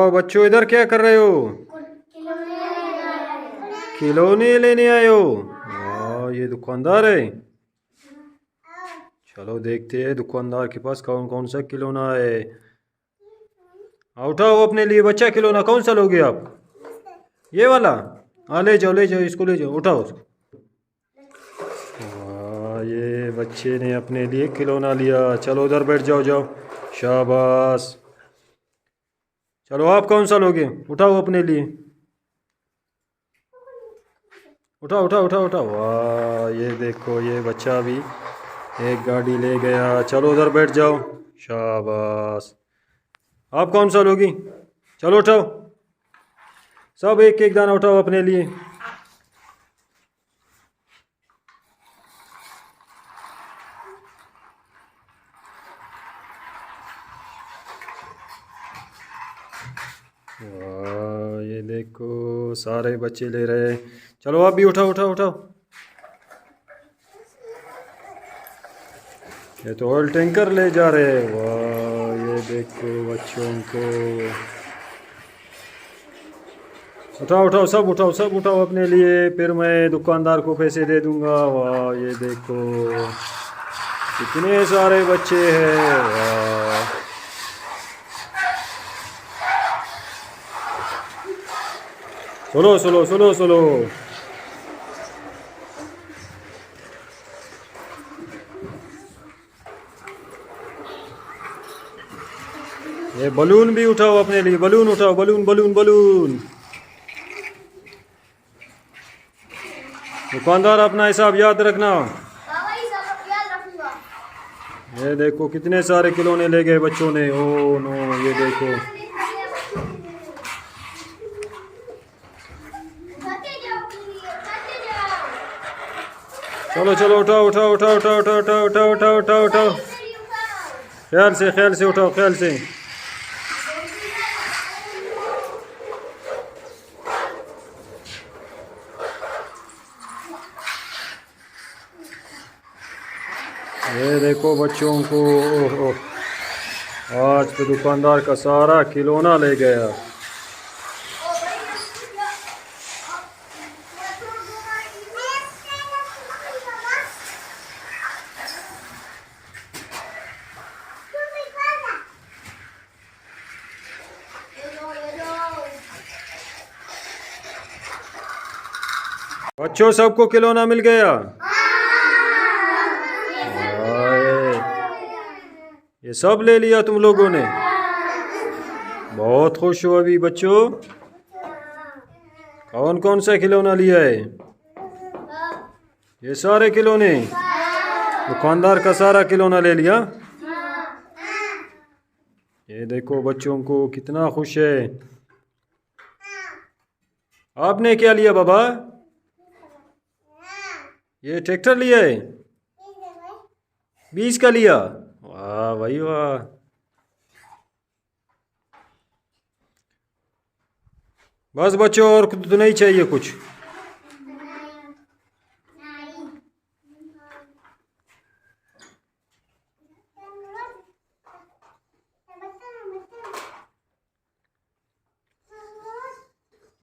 वाह बच्चों, इधर क्या कर रहे हो? खिलौने लेने आए हो? वाह, ये दुकानदार है। चलो देखते हैं दुकानदार के पास कौन कौन सा खिलौना है। उठाओ अपने लिए बच्चा खिलौना, कौन सा लोगे आप? ये वाला? हाँ ले जाओ ले जाओ, इसको ले जाओ, उठाओ उसको। वाह, ये बच्चे ने अपने लिए खिलौना लिया। चलो उधर बैठ जाओ, जाओ। शाबाश। चलो आप कौन सा लोगे? उठाओ अपने लिए। उठाओ उठाओ उठाओ उठाओ। वाह, ये देखो ये बच्चा भी एक गाड़ी ले गया। चलो उधर बैठ जाओ। शाबाश। आप कौन सा लोगी? चलो उठाओ, सब एक एक दाना उठाओ अपने लिए। वाह, ये देखो सारे बच्चे ले रहे। चलो आप भी उठाओ उठाओ उठाओ। ये तो ऑयल टैंकर ले जा रहे हैं। वाह, ये देखो बच्चों को। उठाओ उठाओ, सब उठाओ सब उठाओ अपने लिए, फिर मैं दुकानदार को पैसे दे दूंगा। वाह, ये देखो कितने सारे बच्चे हैं। वाह, सुनो सुनो सुनो सुनो। ये बलून भी उठाओ अपने लिए, बलून उठाओ, बलून बलून बलून। दुकानदार अपना हिसाब याद रखना। ये देखो कितने सारे खिलौने ले गए बच्चों ने। ओ नो, ये देखो। चलो चलो उठाओ उठाओ उठाओ उठाओ उठाओ उठाओ उठाओ उठाओ उठाओ उठाओ। ख्याल से उठाओ, ख्याल से। ये देखो बच्चों को। ओह, आज तो दुकानदार का सारा खिलौना ले गया। बच्चों सबको खिलौना मिल गया। ये सब ले लिया तुम लोगों ने? बहुत खुश हो अभी बच्चों। कौन कौन सा खिलौना लिया है? ये सारे खिलौने? दुकानदार का सारा खिलौना ले लिया। ये देखो बच्चों को कितना खुश है। आपने क्या लिया बाबा? ये ट्रैक्टर लिया है? 20 का लिया? वाह भाई वाह। बस बच्चों, और तो नहीं चाहिए कुछ?